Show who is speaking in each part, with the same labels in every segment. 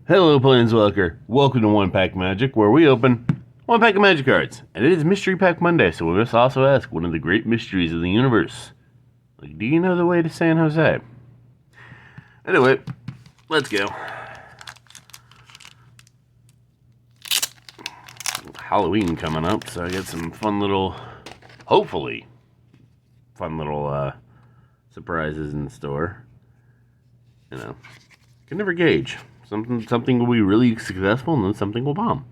Speaker 1: Hello, Planeswalker. Welcome to One Pack Magic, where we open one pack of Magic cards. And it is Mystery Pack Monday, so we must also ask one of the great mysteries of the universe. Like, do you know the way to San Jose? Anyway, let's go. Halloween coming up, so I got some fun little, hopefully, fun little surprises in store. You know, can never gauge. Something will be really successful, and then something will bomb.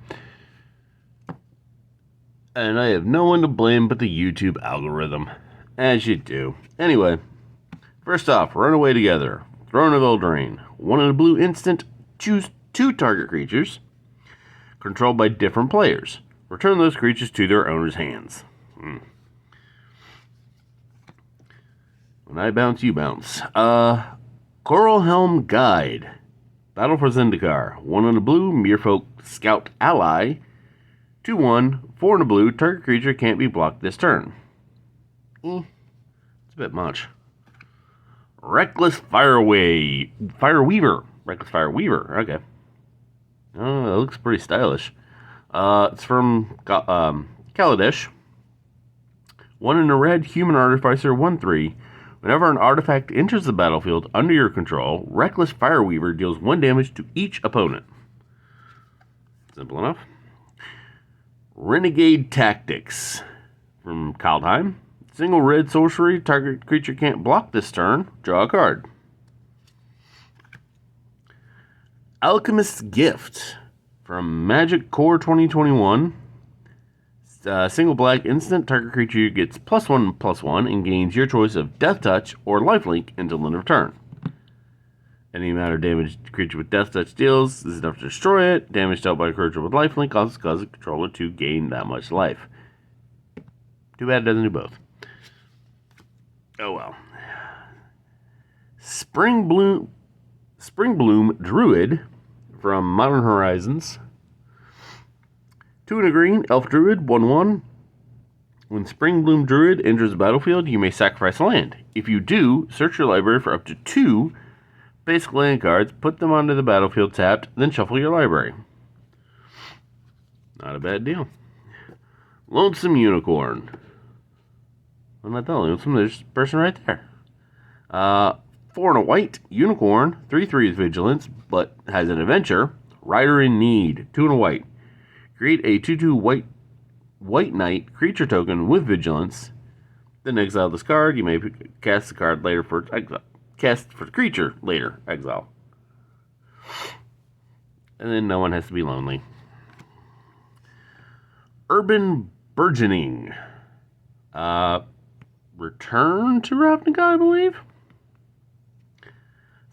Speaker 1: And I have no one to blame but the YouTube algorithm. As you do. Anyway, first off, Runaway Together. Throne of Eldraine. 1 in a blue instant. Choose 2 target creatures controlled by different players. Return those creatures to their owner's hands. When I bounce, you bounce. Coralhelm Guide. Battle for Zendikar. 1 in a blue, Merfolk Scout Ally. 2/1, 4 in a blue, target creature can't be blocked this turn. It's a bit much. Reckless Fireweaver. Reckless Fireweaver, okay. Oh, that looks pretty stylish. It's from Kaladesh. 1 in a red, Human Artificer, 1/3. Whenever an artifact enters the battlefield under your control, Reckless Fireweaver deals 1 damage to each opponent. Simple enough. Renegade Tactics from Kaldheim. Single red sorcery, target creature can't block this turn. Draw a card. Alchemist's Gift from Magic Core 2021. Single black instant, target creature gets +1/+1 and gains your choice of Death Touch or Lifelink until end of turn. Any amount of damage the creature with Death Touch deals is enough to destroy it. Damage dealt by a creature with Lifelink causes the controller to gain that much life. Too bad it doesn't do both. Oh well. Spring Bloom Druid from Modern Horizons. 2 in a green, Elf Druid, 1/1. When Spring Bloom Druid enters the battlefield, you may sacrifice a land. If you do, search your library for up to 2 basic land cards, put them onto the battlefield tapped, then shuffle your library. Not a bad deal. Lonesome Unicorn. I'm not that lonesome, there's a person right there. 4 in a white, Unicorn, 3/3 with Vigilance, but has an adventure. Rider in Need, 2 in a white. Create a 2/2 white knight creature token with Vigilance. Then exile this card. You may cast the card later for exile. Cast for the creature later, exile. And then no one has to be lonely. Urban Burgeoning. Return to Ravnica, I believe.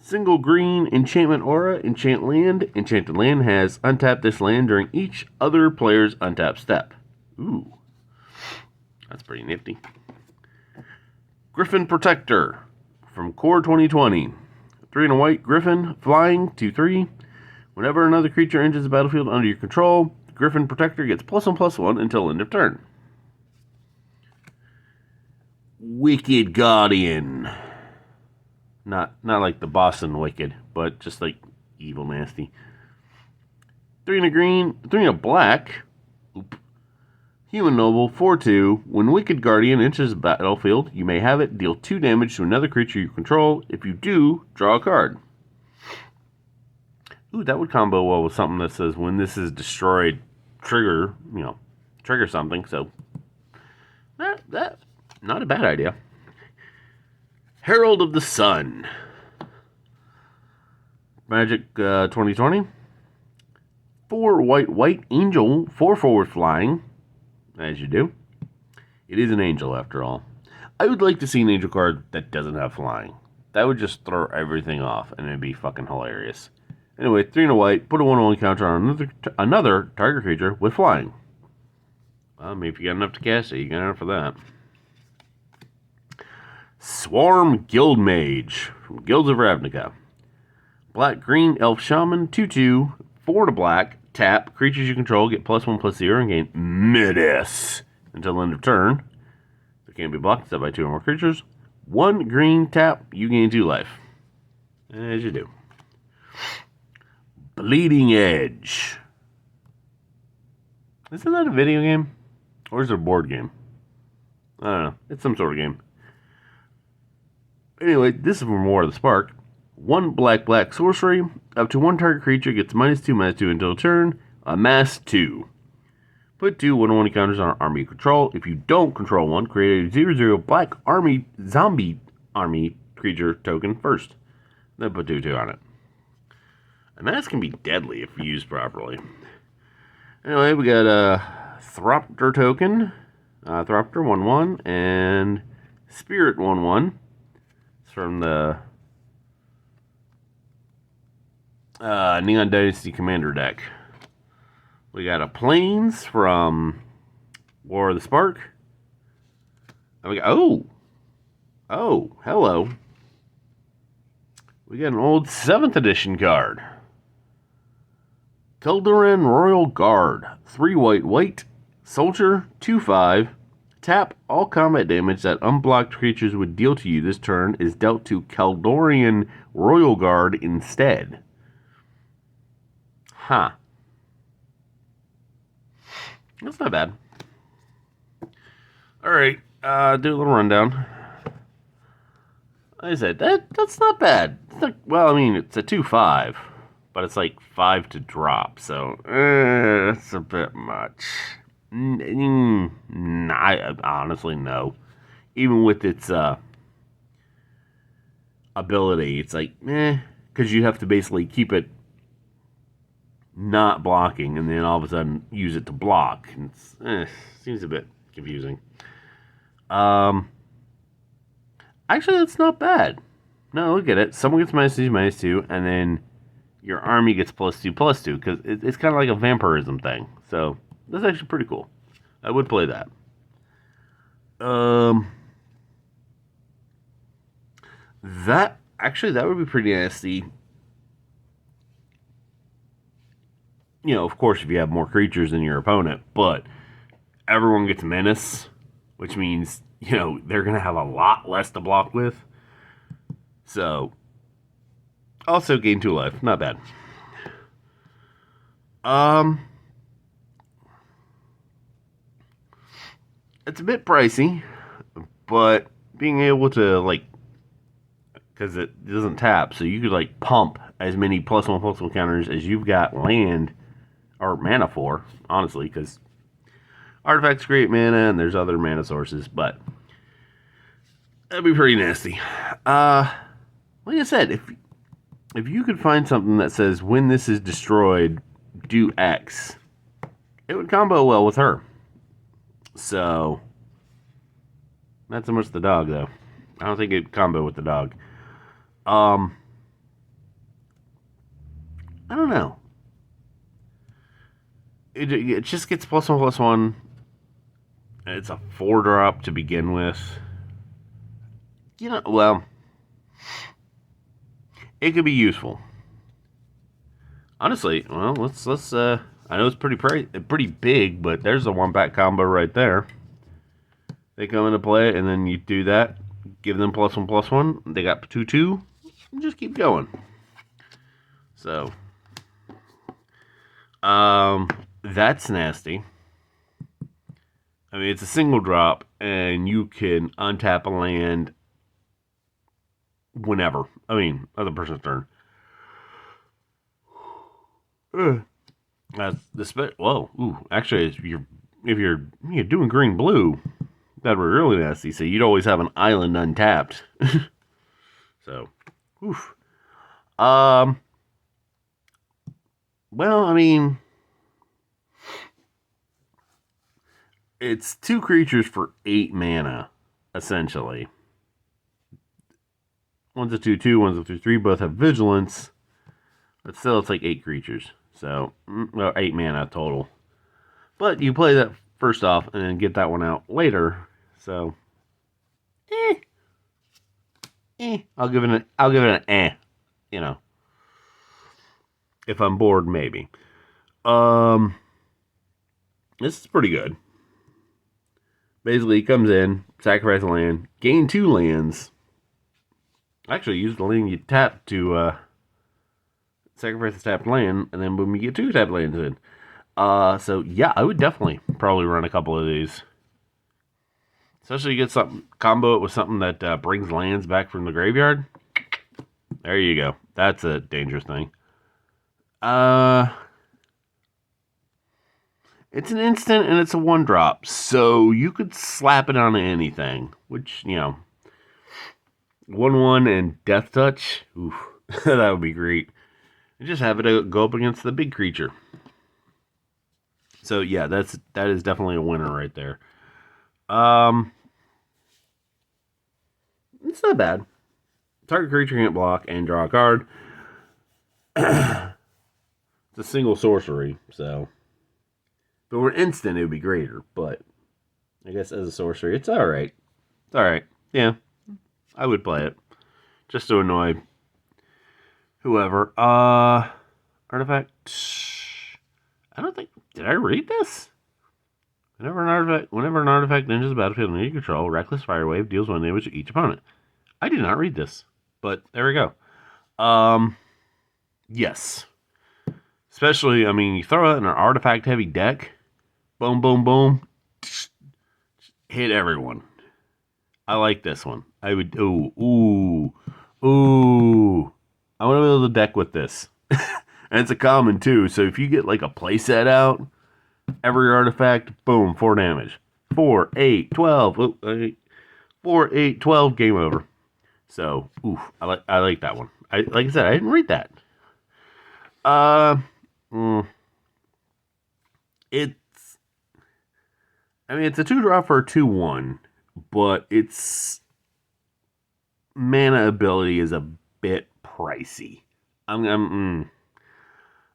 Speaker 1: Single green enchantment aura, enchant land. Enchanted land has untap this land during each other player's untap step. Ooh. That's pretty nifty. Griffin Protector from Core 2020. 3 in a white, Griffin, flying, 2/3. Whenever another creature enters the battlefield under your control, Griffin Protector gets +1/+1 until end of turn. Wicked Guardian. Not like the Boston Wicked, but just like evil nasty. 3 in a green, 3 in a black. Human Noble, 4/2. When Wicked Guardian enters the battlefield, you may have it deal 2 damage to another creature you control. If you do, draw a card. Ooh, that would combo well with something that says when this is destroyed, trigger something. So that not a bad idea. Herald of the Sun. Magic 2020. 4 white angel, 4/4 flying. As you do. It is an angel after all. I would like to see an angel card that doesn't have flying. That would just throw everything off and it'd be fucking hilarious. Anyway, 3 in a white, put a 1/1 counter on another target creature with flying. Well, maybe if you got enough to cast it, you got enough for that. Swarm Guildmage from Guilds of Ravnica. Black green elf shaman, 2/2, 4 to black, tap, creatures you control get +1/+0 and gain Midas until end of turn. They can't be blocked except by 2 or more creatures. 1 green tap, you gain 2 life. As you do. Bleeding Edge. Isn't that a video game? Or is it a board game? I don't know. It's some sort of game. Anyway, this is from War of the Spark. 1 black sorcery. Up to 1 target creature gets -2/-2 until turn. Amass 2. Put 2 1/1 counters on an army you control. If you don't control one, create a 0/0 black army zombie army creature token first. Then put 2/2 on it. Amass can be deadly if used properly. Anyway, we got a Thropter token. Thropter 1/1 and Spirit 1/1. It's from the Neon Dynasty Commander deck. We got a Plains from War of the Spark. And we got, oh, hello. We got an old 7th edition card. Keldoran Royal Guard. 3 white, soldier, 2/5. Tap, all combat damage that unblocked creatures would deal to you this turn is dealt to Keldorian Royal Guard instead. Huh. That's not bad. Alright, do a little rundown. Like I said, that's not bad. It's not, well, I mean, it's a 2/5, but it's like 5 to drop, so that's a bit much. I honestly, no. Even with its ability, it's like, because you have to basically keep it not blocking, and then all of a sudden use it to block. It's seems a bit confusing. Actually, that's not bad. No, look at it. Someone gets -2/-2, and then your army gets +2/+2, because it's kind of like a vampirism thing. So that's actually pretty cool. I would play that. That would be pretty nasty. You know, of course, if you have more creatures than your opponent, but everyone gets menace, which means, you know, they're going to have a lot less to block with. So, also gain 2 life. Not bad. It's a bit pricey, but being able to, like, because it doesn't tap, so you could, like, pump as many +1/+1 counters as you've got land or mana for, honestly, because artifacts create mana, and there's other mana sources, but that'd be pretty nasty. Like I said, if you could find something that says, when this is destroyed, do X, it would combo well with her. So, not so much the dog, though. I don't think it'd combo with the dog. I don't know. It just gets +1/+1. It's a 4-drop to begin with. You know, well, it could be useful. Honestly, well, let's I know it's pretty big, but there's a 1-pack combo right there. They come into play, and then you do that. Give them +1/+1. They got 2/2. Just keep going. So, that's nasty. I mean, it's a single drop, and you can untap a land whenever. I mean, other person's turn. Actually, if you're doing green blue, that would be really nasty. So you'd always have an island untapped. So, oof. Well, I mean, it's 2 creatures for 8 mana, essentially. One's a 2/2, one's a 3/3. Both have vigilance, but still, it's like 8 creatures. So, 8 mana total. But you play that first off, and then get that one out later. So, I'll give it an you know. If I'm bored, maybe. This is pretty good. Basically, he comes in, sacrifice a land, gain 2 lands. Actually, use the land you tap to sacrifice a tapped land, and then boom, you get 2 tapped lands in. So yeah, I would definitely probably run a couple of these. Especially you get something, combo it with something that brings lands back from the graveyard. There you go. That's a dangerous thing. It's an instant and it's a 1-drop, so you could slap it on anything. Which, 1/1 and Death Touch. Oof, that would be great. And just have it go up against the big creature. So yeah, that is definitely a winner right there. It's not bad. Target creature can't block and draw a card. It's a single sorcery, so if it were instant, it would be greater. But I guess as a sorcery, it's all right. It's all right. Yeah, I would play it just to annoy whoever. Artifact. I don't think. Did I read this? Whenever an artifact enters the battlefield under your control, Reckless Fire Wave deals 1 damage to each opponent. I did not read this, but there we go. Yes. Especially, I mean, you throw it in an artifact-heavy deck, boom, boom, boom, hit everyone. I like this one. I would, ooh. I want to be able to deck with this. And it's a common, too, so if you get, like, a playset out, every artifact, boom, 4 damage. 4, 8, 12, 4, 8, 12, game over. So, oof, I like that one. Like I said, I didn't read that. It's a 2-drop for a 2/1, but its mana ability is a bit pricey. I'm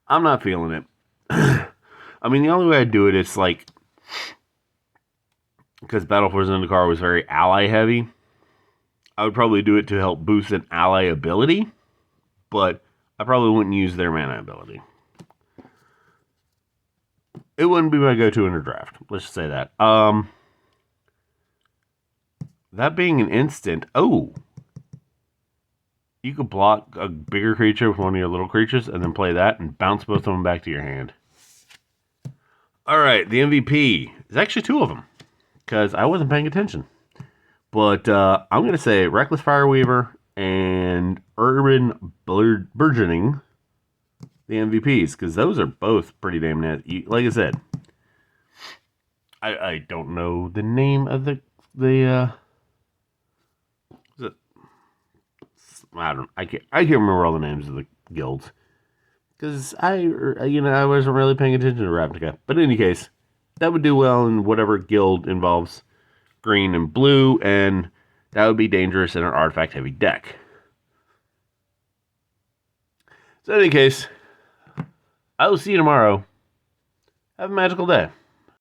Speaker 1: not feeling it. I mean, the only way I'd do it is like, because Battle for Zendikar was very ally heavy, I would probably do it to help boost an ally ability, but I probably wouldn't use their mana ability. It wouldn't be my go-to in a draft. Let's just say that. That being an instant, you could block a bigger creature with one of your little creatures and then play that and bounce both of them back to your hand. All right, the MVP. There's actually 2 of them because I wasn't paying attention. But I'm going to say Reckless Fireweaver and Urban Burgeoning, the MVPs, because those are both pretty damn nasty. Like I said, I don't know the name of the I can't remember all the names of the guilds because I wasn't really paying attention to Ravnica. But in any case, that would do well in whatever guild involves green and blue, and that would be dangerous in an artifact-heavy deck. So in any case, I will see you tomorrow. Have a magical day.